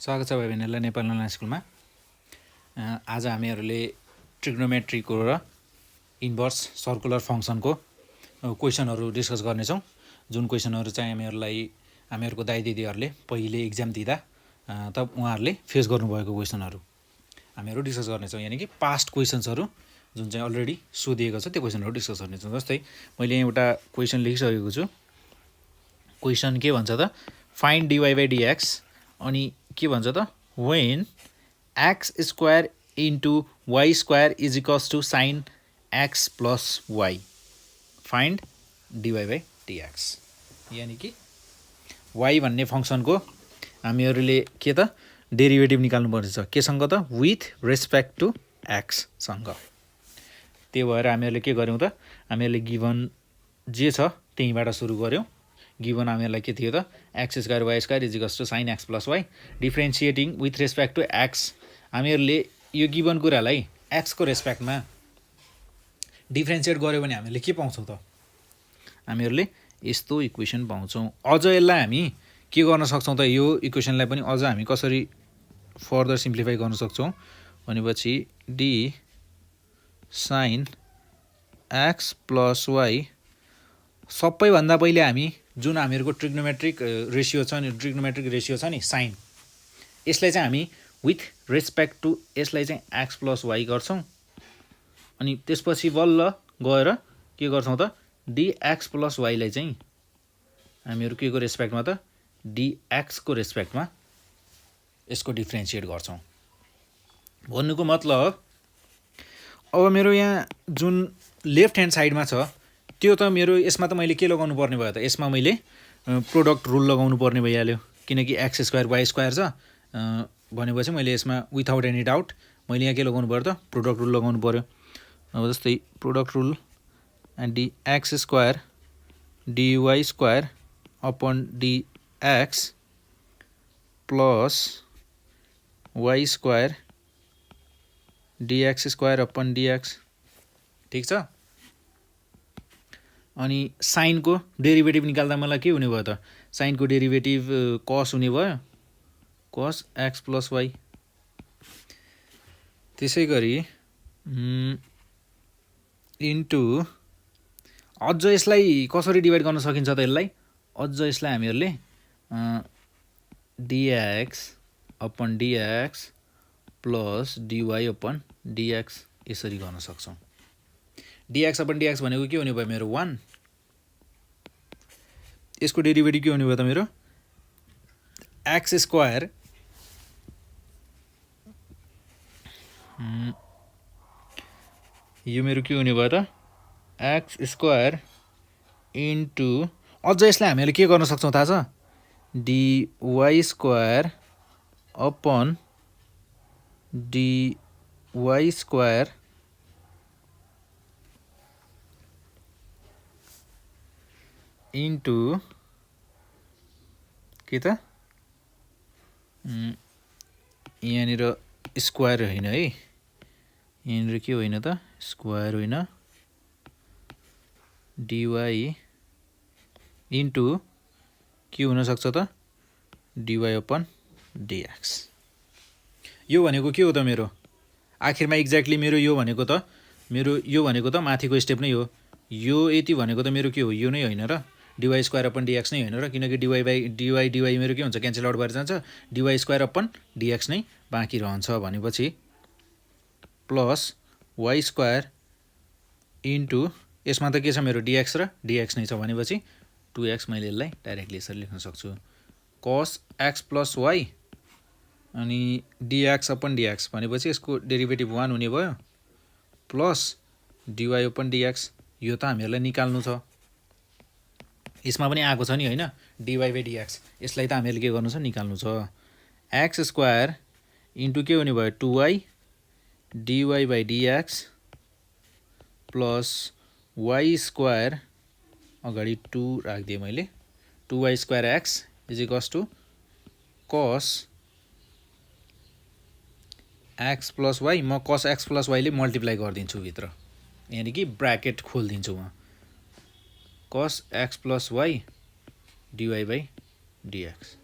स्वागत छ भाइ बहिनीहरूलाई नेपाली अनलाइन स्कुलमा। आज हामीहरूले ट्रिग्नोमेट्रीको र इन्भर्स सर्कुलर फङ्सनको क्वेसनहरू डिस्कस गर्नेछौँ। जुन क्वेसनहरू चाहिँ हामीहरूको दाइ दिदीहरूले पहिले इक्जाम दिँदा तब उहाँहरूले फेस गर्नुभएको क्वेसनहरू हामीहरू डिस्कस गर्नेछौँ। यानि कि पास्ट क्वेसन्सहरू जुन चाहिँ अलरेडी सोधिएको छ त्यो क्वेसनहरू डिस्कस गर्नेछौँ। जस्तै मैले यहाँ एउटा क्वेसन लेखिसकेको छु। क्वेसन के भन्छ त, फाइन्ड dy बाई dx, अनि के भन्छ त, when x square into y square is equals to sine x plus y, find dy by dx। यानि कि वाइ भन्ने फङ्सनको हामीहरूले के त डेरिभेटिभ निकाल्नुपर्ने छ, केसँग त, विथ रेस्पेक्ट टु एक्ससँग। त्यो भएर हामीहरूले के गर्यौँ त, हामीहरूले गिभन जे छ त्यहीँबाट सुरु गऱ्यौँ। गिभन हामीहरूलाई के थियो त, x square y square is equals to sine x plus y, differentiating with respect to x. हामीहरूले यो गिभन कुरालाई एक्सको रेस्पेक्टमा डिफ्रेन्सिएट गऱ्यो भने हामीले के पाउँछौँ त, हामीहरूले यस्तो इक्वेसन पाउँछौँ। अझ यसलाई हामी के गर्न सक्छौँ त, यो इक्वेसनलाई पनि अझ हामी कसरी फर्दर सिम्प्लिफाई गर्न सक्छौँ भनेपछि d sine x plus y, सबैभन्दा पहिले हामी जुन हामीहरूको ट्रिग्नोमेट्रिक रेसियो छ नि साइन, यसलाई चाहिँ हामी विथ रेस्पेक्ट टु यसलाई चाहिँ एक्स प्लस वाइ गर्छौँ। अनि त्यसपछि बल्ल गएर के गर्छौँ त, डिएक्स प्लस वाइलाई चाहिँ हामीहरू के को रेस्पेक्टमा त, डिएक्सको रेस्पेक्टमा यसको डिफ्रेन्सिएट गर्छौँ। भन्नुको मतलब अब मेरो यहाँ जुन लेफ्ट ह्यान्ड साइडमा छ त्यो त मेरो, यसमा त मैले के लगाउनु पर्ने भयो त, यसमा मैले प्रोडक्ट रुल लगाउनु पर्ने भइहाल्यो, किनकि एक्स स्क्वायर वाइ स्क्वायर छ भनेपछि मैले यसमा विथआउट एनी डाउट मैले यहाँ के लगाउनु पऱ्यो त, प्रोडक्ट रुल लगाउनु पऱ्यो। अब जस्तै product rule and d x square d y square upon d x plus y square d x square upon d x, ठिक छ। अनि साइनको डेरिभेटिभ निकाल्दा मलाई के हुने भयो त, साइनको डेरिभेटिभ कस हुने भयो, कस एक्स प्लस वाइ। त्यसै गरी इन्टु, अझ यसलाई कसरी डिभाइड गर्न सकिन्छ त, यसलाई अझ यसलाई हामीहरूले d x upon d x plus d y upon d x यसरी गर्न सक्छौँ। डिएक्स अपन डिएक्स भनेको के हुने भयो मेरो 1, यसको डेरिभेटिभ के हुने भयो त मेरो एक्स स्क्वायर यो मेरो के हुने भयो त, एक्स स्क्वायर इन्टु, अझ यसलाई हामीले के गर्न सक्छौँ थाहा छ, d y square upon d y square into के त, यहाँनिर स्क्वायर होइन है, यहाँनिर के होइन त, स्क्वायर होइन, डिवाई इन्टु के हुनसक्छ त, डिवाई अपन डिएक्स। यो भनेको के हो त मेरो, आखिरमा एक्ज्याक्टली मेरो यो भनेको त माथिको स्टेप नै हो। यो यति भनेको त मेरो के हो, यो नै होइन र, डिवाई स्क्वायर अपन डिएक्स नै होइन र, किनकि डिवाई मेरो के हुन्छ, क्यान्सल आउट भएर जान्छ, डिवाई स्क्वायर अपन डिएक्स नै बाँकी रहन्छ भनेपछि प्लस वाइ स्क्वायर इन्टु, यसमा त के छ मेरो डिएक्स र डिएक्स नै छ भनेपछि 2x, मैले यसलाई डाइरेक्टली यसरी लेख्न सक्छु, कस एक्स प्लस वाइ अनि डिएक्स अपन डिएक्स भनेपछि यसको डेरिभेटिभ 1 हुने भयो, प्लस डिवाई अपन डिएक्स, यो त हामीहरूलाई निकाल्नु छ, यसमा पनि आएको छ नि होइन, डिवाई बाई डिएक्स, यसलाई त हामीहरूले के गर्नु छ, निकाल्नु छ। एक्स स्क्वायर इन्टु के हुने भयो 2y d y by d x plus y square, अगाडि 2 राखिदिएँ मैले, 2y square x is equals to cos x plus y, म कस एक्स प्लस वाइले मल्टिप्लाई गरिदिन्छु भित्र, यानि कि ब्राकेट खोलिदिन्छु म, cos x plus y d y by d x.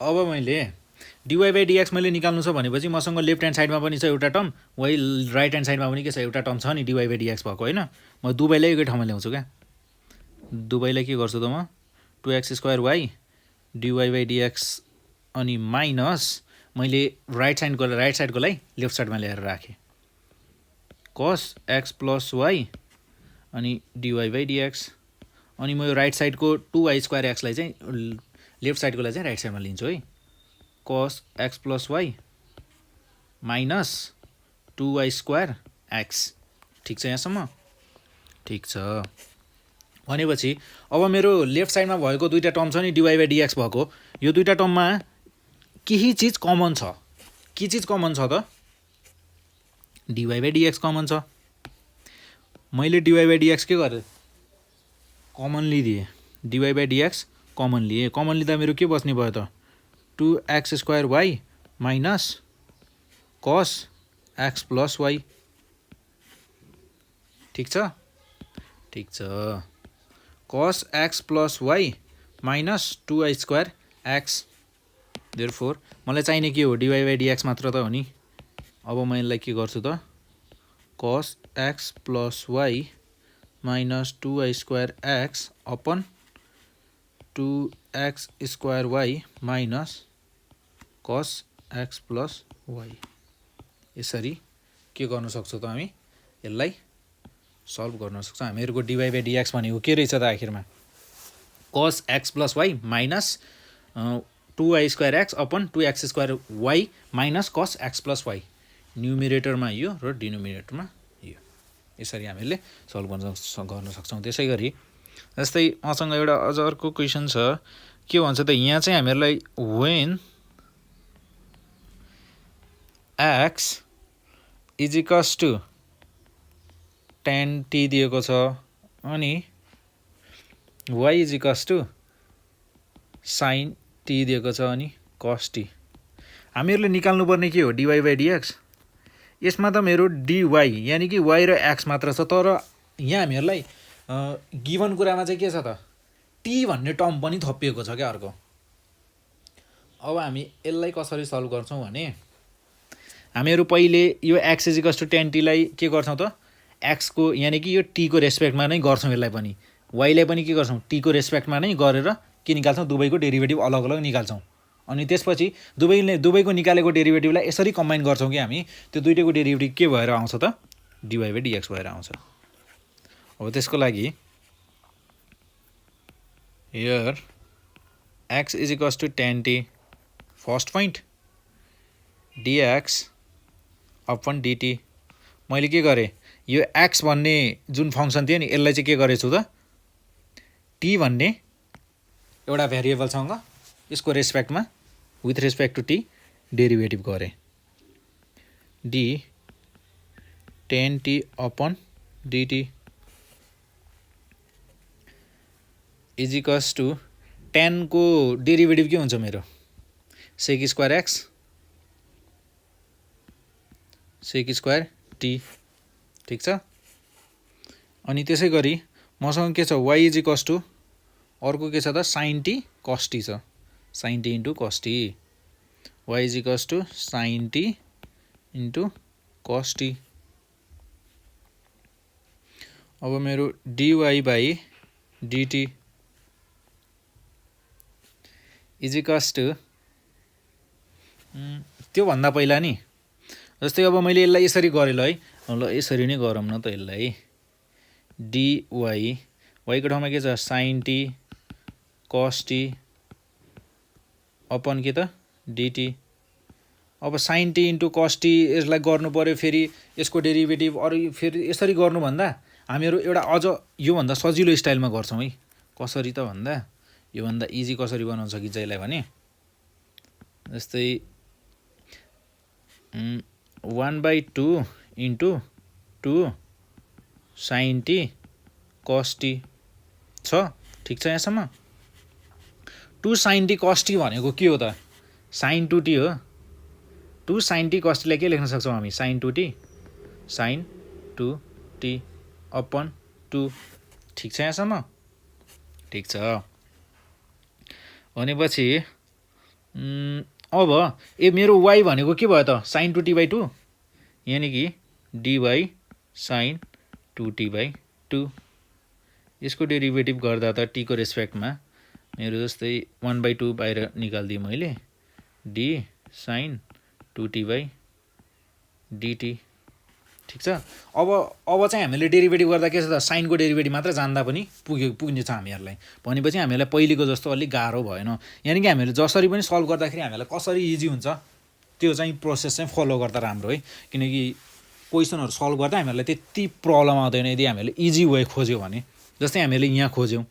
अब मैले dy/dx मैले निकाल्नु छ भनेपछि मसँग लेफ्ट ह्यान्ड साइडमा पनि छ एउटा टर्म, वही राइट ह्यान्ड साइडमा पनि के छ एउटा टर्म छ नि dy/dx भएको होइन। म दुवैलाई एकै ठाउँमा ल्याउँछु क्या। दुवैलाई के गर्छु त म 2x² dy/dx अनि माइनस मैले राइट साइडकोलाई लेफ्ट साइडमा ल्याएर राखेँ cos x + y अनि dy/dx अनि म यो राइट साइडको 2y² लाई चाहिँ लेफ्ट साइडकोलाई चाहिँ राइट साइडमा लिन्छु है। cos x + y minus 2y² x। ठिक छ यहाँसम्म? ठिक छ। भनेपछि अब मेरो लेफ्ट साइडमा भएको दुईवटा टर्म छ नि dy/dx भएको, यो दुईवटा टर्ममा केही चिज कमन छ। के चिज कमन छ त? dy/dx कमन छ। मैले dy/dx के गरेँ? कमन लिदिएँ। dy/dx कमन लिएँ। कमन लिँदा मेरो के बस्ने भयो त? 2x² minus cos x + y। ठिक छ? ठिक छ। cos x + y minus 2y² x। Therefore मलाई चाहिने के हो? dy/dx मात्र त हो नि। अब म यसलाई के गर्छु त? cos x + y minus 2y² x upon 2x² minus cos x + y। यसरी के गर्न सक्छौँ त हामी? यसलाई सल्भ गर्न सक्छौँ। हामीहरूको dy/dx भनेको के रहेछ त आखिरमा? cos x + y minus 2y² x upon 2x² minus cos x + y। न्युमिरेटरमा यो र डिनोमिनेटरमा यो। यसरी हामीले सल्भ गर्न सक्छौँ। त्यसै गरी जस्तै मसँग एउटा अझ अर्को क्वेसन छ। के भन्छ त? यहाँ चाहिँ हामीहरूलाई when x = tan t दिएको छ अनि y = sin t दिएको छ अनि cos t। हामीहरूले निकाल्नुपर्ने के हो? dy/dx। यसमा त मेरो dy यानि कि y र x मात्र छ, तर यहाँ हामीहरूलाई गिभन कुरामा चाहिँ के छ त? t भन्ने टर्म पनि थपिएको छ क्या अर्को। अब हामी यसलाई कसरी सल्भ गर्छौँ भने हामीहरू पहिले यो x = tan t लाई के गर्छौँ त? x को यानि कि यो t को रेस्पेक्टमा नै गर्छौँ। यसलाई पनि y लाई पनि के गर्छौँ? t को रेस्पेक्टमा नै गरेर के निकाल्छौँ? दुवैको डेरिभेटिभ अलग अलग निकाल्छौँ। अनि त्यसपछि दुवैको निकालेको डेरिभेटिभलाई यसरी कम्बाइन गर्छौँ कि हामी त्यो दुईटैको डेरिभेटिभ के भएर आउँछ त? dy/dx भएर आउँछ। अब त्यसको लागि here x = tan t first point dx upon dt। मैले के गरेँ? यो x भन्ने जुन फङ्सन थियो नि यसलाई चाहिँ के गरेछु त? t भन्ने एउटा भेरिएबलसँग यसको रेस्पेक्टमा with respect to t derivative गरेँ। d tan t upon dt = tan को डेरिभेटिभ के हुन्छ मेरो? sec² x sec² t। ठिक छ? अनि त्यसै गरी मसँग के छ? y = अर्को के छ त? sin t cos t छ। sin t × cos t। y = sin t × cos t। अब मेरो dy/dt = त्योभन्दा पहिला नि जस्तै अब मैले यसलाई यसरी गरेँ ल है। ल यसरी नै गरौँ न त यसलाई। dy y को ठाउँमा के छ? sin t cos t upon के त? dt। अब sin t × cos t यसलाई गर्नु पर्यो, फेरि यसको डेरिभेटिभ अरू फेरि यसरी गर्नुभन्दा हामीहरू एउटा अझ योभन्दा सजिलो स्टाइलमा गर्छौँ है। कसरी त भन्दा योभन्दा इजी कसरी बनाउन सकिन्छ यसलाई भने जस्तै 1/2 × 2 sin t cos t छ। ठिक छ यहाँसम्म? 2 sin t cos t भनेको के हो त? sin 2t हो। 2 sin t cos t लाई के लेख्न सक्छौँ हामी? sin 2t sin 2t upon 2। ठिक छ यहाँसम्म? ठिक छ। भनेपछि अब मेरो y भनेको के भयो त sin 2t/2 यानी कि dy sin 2t/2 यसको डेरिभेटिभ गर्दा त t को रेस्पेक्टमा मेरो जस्तै 1/2 बाहिर निकाल्दिएँ मैले d sin 2t/dt ठीक छ। अब चाहिँ हामीले डेरिभेटिभ गर्दा के छ त साइनको डेरिभेटिभ मात्र जान्दा पनि पुग्ने छ हामीहरूलाई। भनेपछि हामीलाई पहिलेको जस्तो अलिक गाह्रो भएन। यानि कि हामीले जसरी पनि सल्भ गर्दाखेरि हामीलाई कसरी इजी हुन्छ त्यो चाहिँ प्रोसेस चाहिँ फलो गर्दा राम्रो है। किनकि क्वेसनहरू सल्भ गर्दा हामीहरूलाई त्यति प्रब्लम आउँदैन यदि हामीले इजी वे खोज्यौँ भने। जस्तै हामीले यहाँ खोज्यौँ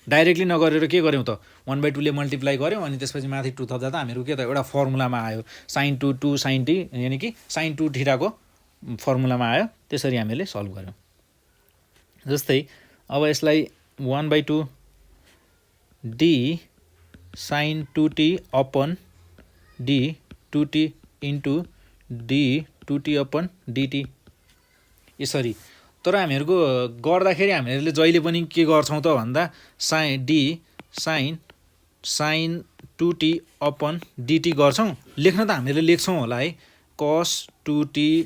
डाइरेक्टली नगरेर के गर्यौँ त 1/2 ले मल्टिप्लाई गऱ्यौँ अनि त्यसपछि माथि 2 थप्दा त हामीहरू के त एउटा फर्मुलामा आयो sin 2 sin t यानि कि sin 2 थीटाको फर्मुलामा आयो। त्यसरी हामीले सल्भ गऱ्यौँ। जस्तै अब यसलाई 1/2 d sin 2t upon d 2t into d 2t upon dt यसरी। तर हामीहरूको गर्दाखेरि हामीले जहिले पनि के गर्छौँ त भन्दा d sin 2t upon dt गर्छौँ। लेख्न त हामीले लेख्छौँ होला है cos 2t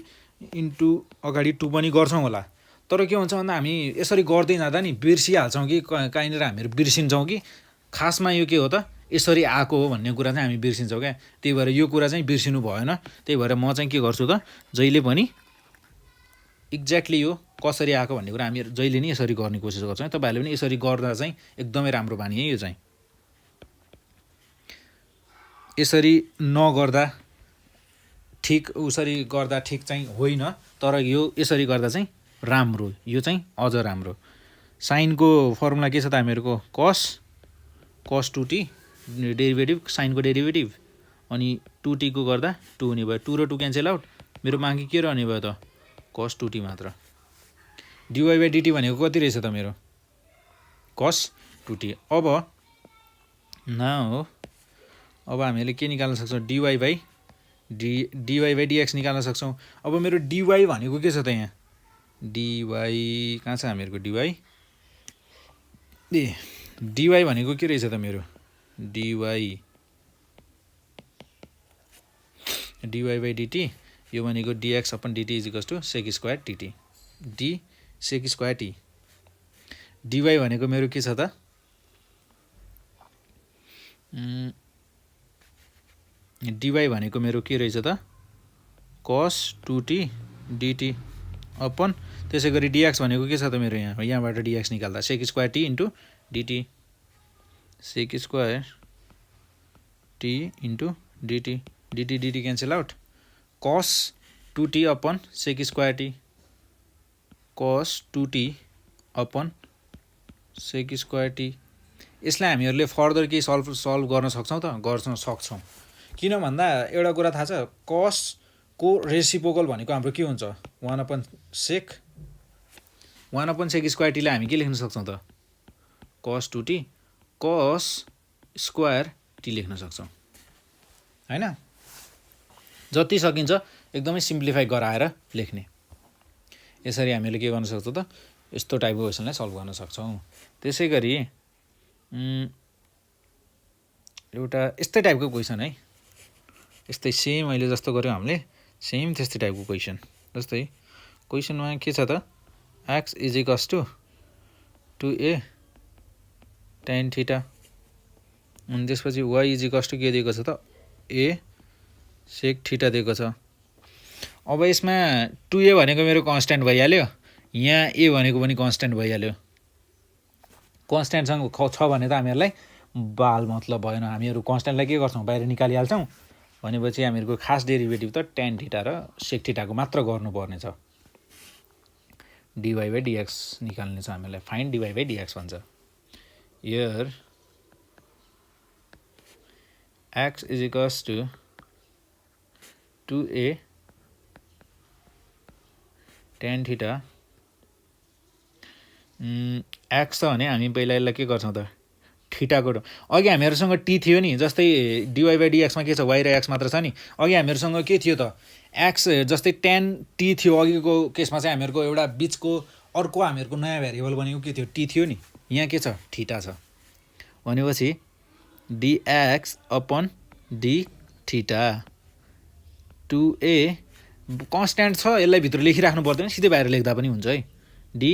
इन्टु अगाडि 2 पनि गर्छौँ होला। तर के हुन्छ भन्दा हामी यसरी गर्दै जाँदा नि बिर्सिहाल्छौँ कि कहीँनिर हामीहरू बिर्सिन्छौँ कि खासमा यो के हो त यसरी आएको हो भन्ने कुरा चाहिँ हामी बिर्सिन्छौँ क्या। त्यही भएर यो कुरा चाहिँ बिर्सिनु भएन। त्यही भएर म चाहिँ के गर्छु त जहिले पनि एक्ज्याक्टली यो कसरी आएको भन्ने कुरा हामी जहिले नै यसरी गर्ने कोसिस गर्छौँ। तपाईँहरूले पनि यसरी गर्दा चाहिँ एकदमै राम्रो बानी है यो चाहिँ। यसरी नगर्दा ठिक उसरी गर्दा ठिक चाहिँ होइन तर यो यसरी गर्दा चाहिँ राम्रो। यो चाहिँ अझ राम्रो। साइनको फर्मुला के छ त हामीहरूको cos 2t डेरिभेटिभ साइनको डेरिभेटिभ अनि 2t को गर्दा 2 हुने भयो। 2 र 2 क्यान्सल आउट मेरो बाँकी के रहने भयो त cos 2t मात्र। dy/dt भनेको कति रहेछ त मेरो cos 2t। अब अब हामीले के निकाल्न सक्छौँ dy/dx निकाल्न सक्छौँ। अब मेरो dy भनेको के छ त यहाँ dy कहाँ छ हामीहरूको dy भनेको के रहेछ त मेरो dy/dt यो भनेको dx upon dt = sec² dt d sec² t। dy भनेको मेरो के छ त dy भनेको मेरो के रहेछ त cos 2t dt अपन त्यसै गरी dx भनेको के छ त मेरो यहाँबाट dx निकाल्दा sec² t into dt sec² t into dt dt cancel out cos 2t upon sec² t cos 2t upon sec² t। यसलाई हामीहरूले फर्दर केही सल्भ गर्न सक्छौँ त गर्न सक्छौँ। किन भन्दा एउटा कुरा थाहा छ cos को रेसिप्रोकल भनेको हाम्रो के हुन्छ 1/sec sec² t लाई हामी के लेख्न सक्छौँ त cos 2t cos square t लेख्न सक्छौँ हैन। जति सकिन्छ एकदमै सिम्प्लिफाई गराएर लेख्ने। यसरी हामीले के गर्न सक्छौँ त यस्तो टाइपको क्वेसनलाई सल्भ गर्न सक्छौँ। त्यसै गरी एउटा यस्तै टाइपको क्वेसन है यस्तै सेम अहिले जस्तो गऱ्यौँ हामीले सेम त्यस्तै टाइपको क्वेसन। जस्तै क्वेसनमा के छ त x = 2a tan थीटा अनि त्यसपछि y = के दिएको छ त a sec थीटा दिएको छ। अब यसमा 2a भनेको मेरो कन्स्ट्यान्ट भइहाल्यो यहाँ a भनेको पनि कन्स्ट्यान्ट भइहाल्यो। कन्स्ट्यान्टसँग छ भने त हामीहरूलाई बाल मतलब भएन। हामीहरू कन्स्ट्यान्टलाई के गर्छौँ बाहिर निकालिहाल्छौँ। भनेपछि हामीहरूको खास डेरिभेटिभ त tan थीटा र sec थीटाको मात्र गर्नुपर्ने छ। dy/dx निकाल्ने छ हामीलाई फाइन्ड dy/dx भन्छ। Here x = 2a tan theta x छ भने हामी पहिला यसलाई के गर्छौँ त थीटाको अघि हामीहरूसँग t थियो नि जस्तै dy/dx मा के छ y र x मात्र छ नि। अघि हामीहरूसँग के थियो त x जस्तै tan t थियो अघिको केसमा चाहिँ हामीहरूको एउटा बिचको अर्को हामीहरूको नयाँ भेरिएबल भनेको के थियो t थियो नि। यहाँ के छ थीटा छ भनेपछि dx upon d theta 2a constant छ यसलाई भित्र लेखिराख्नु पर्दैन सिधै बाहिर लेख्दा पनि हुन्छ है D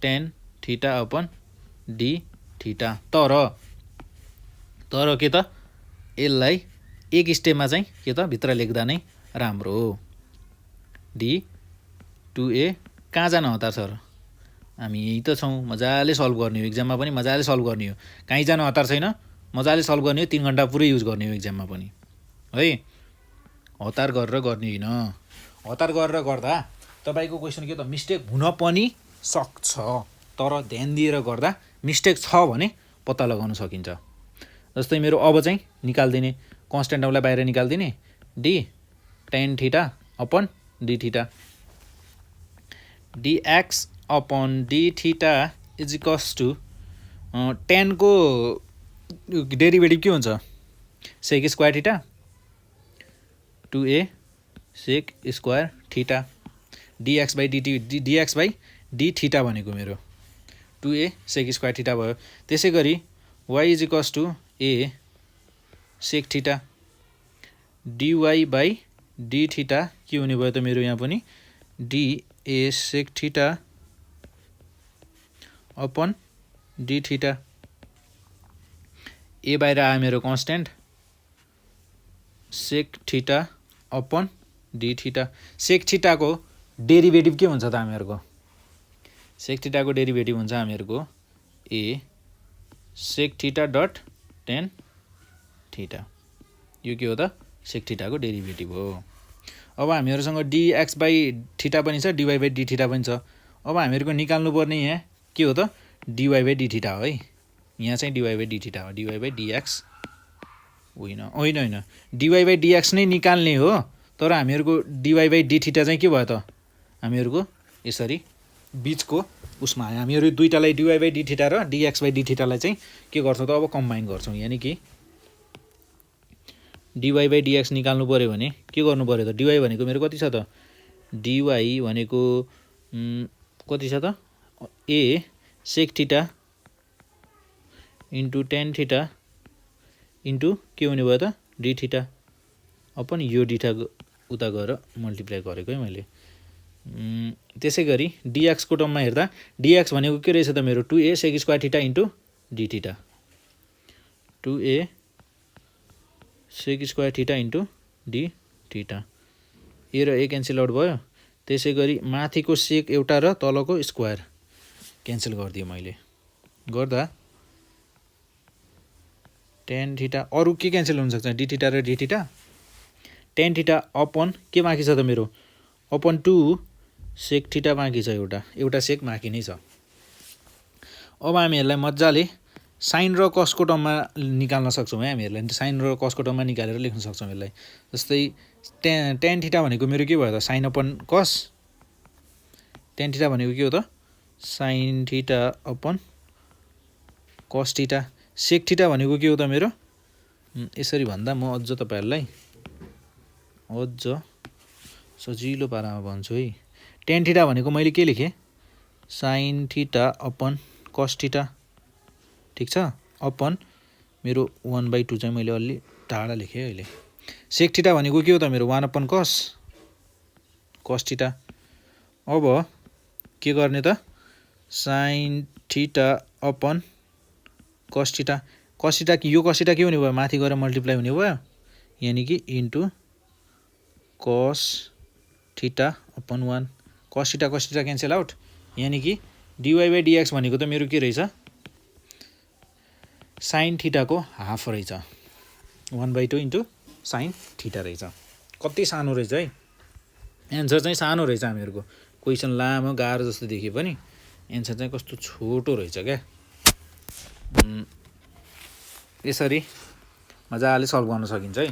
tan theta upon d theta तर के त यसलाई एक स्टेपमा चाहिँ के त भित्र लेख्दा नै राम्रो हो डी 2a कहाँ जान हतार सर हामी यही त छौँ मजाले सल्भ गर्ने हो एक्जाममा पनि मजाले सल्भ गर्ने हो कहीँ जान हतार छैन मजाले सल्भ गर्ने हो 3 घण्टा पुरै युज गर्ने हो एक्जाममा पनि है हतार गरेर गर्ने होइन हतार गरेर गर्दा तपाईँको क्वेसन के त मिस्टेक हुन पनि सक्छ तर ध्यान दिएर गर्दा मिस्टेक छ भने पत्ता लगाउन सकिन्छ जस्तै मेरो अब चाहिँ निकाल्दिने कन्स्ट्यान्टलाई बाहिर निकाल्दिने d tan theta upon d theta dx upon d theta is equals to tan को डेरिभेटिभ के हुन्छ sec square theta 2a sec square theta dx by d theta भनेको मेरो 2a सेक स्क्वायर थीटा भयो त्यसै गरी y is equals to a sec theta dy by d theta के हुने भयो त मेरो यहाँ पनि d a sec theta upon d theta a बाहिर आयो मेरो constant sec theta upon d theta sec थीटाको डेरिभेटिभ के हुन्छ त हामीहरूको सेक थीटाको डेरिभेटिभ हुन्छ हामीहरूको a sec theta dot tan theta यो के हो त सेक थीटाको डेरिभेटिभ हो अब हामीहरूसँग dx बाई थीटा पनि छ dy बाई डी थीटा पनि छ अब हामीहरूको निकाल्नुपर्ने यहाँ के हो त dy बाई डी थीटा हो है यहाँ चाहिँ dy बाई डी थीटा हो dy बाई dx होइन dy बाई dx नै निकाल्ने हो तर हामीहरूको dy बाई डी थीटा चाहिँ के भयो त हामीहरूको यसरी बिचको उसमा आयो हामीहरू दुईटालाई dy बाई डी थीटा र dx बाई डी थीटालाई चाहिँ के गर्छौँ त अब कम्बाइन गर्छौँ यानि कि dy बाई dx निकाल्नु पर्यो भने के गर्नु पर्यो त dy भनेको मेरो कति छ त dy भनेको कति छ त a sec theta into tan theta into के हुने भयो त डी थीटा अपन यो डी थीटा उता गएर मल्टिप्लाई गरेको है मैले त्यसै गरी dx को टर्ममा हेर्दा dx भनेको के रहेछ त मेरो 2a sec square theta into d theta 2a sec square theta into d theta a र ए क्यान्सल आउट भयो त्यसै गरी माथिको सेक एउटा र तलको स्क्वायर क्यान्सल गरिदिएँ मैले गर्दा tan थीटा अरू के क्यान्सल हुनसक्छ डी थीटा र D theta tan theta upon के बाँकी छ त मेरो अपन 2 सेक थीटा बाँकी छ एउटा सेक बाँकी नै छ अब हामीहरूलाई मजाले साइन र कसको टर्ममा निकाल्न सक्छौँ है हामीहरूलाई साइन र कसको टर्ममा निकालेर लेख्न सक्छौँ यसलाई जस्तै tan थीटा भनेको मेरो के भयो त साइन अपन कस tan थीटा भनेको के हो त sign theta upon cos theta sec theta भनेको के हो त मेरो यसरी भन्दा म अझ तपाईँहरूलाई अझ सजिलो पारामा भन्छु है tan थीटा भनेको मैले के लेखेँ sine theta upon cos theta ठीक छ अपन मेरो 1/2 चाहिँ मैले अलि टाढा लेखेँ अहिले सेक थीटा भनेको के हो त मेरो 1 अपन कस थीटा अब के गर्ने त sign theta upon cos theta यो कस थीटा के हुने भयो माथि गएर मल्टिप्लाई हुने भयो यानी कि into cos theta upon 1 cos theta cancel out यानी कि dy बाई dx भनेको त मेरो के रहेछ साइन थीटाको हाफ रहेछ 1/2 इन्टु साइन थीटा रहेछ कति सानो रहेछ है एन्सर चाहिँ सानो रहेछ हामीहरूको क्वेसन लामो गाह्रो जस्तो देखिए पनि एन्सर चाहिँ कस्तो छोटो रहेछ क्या यसरी मजाले सल्भ गर्न सकिन्छ है।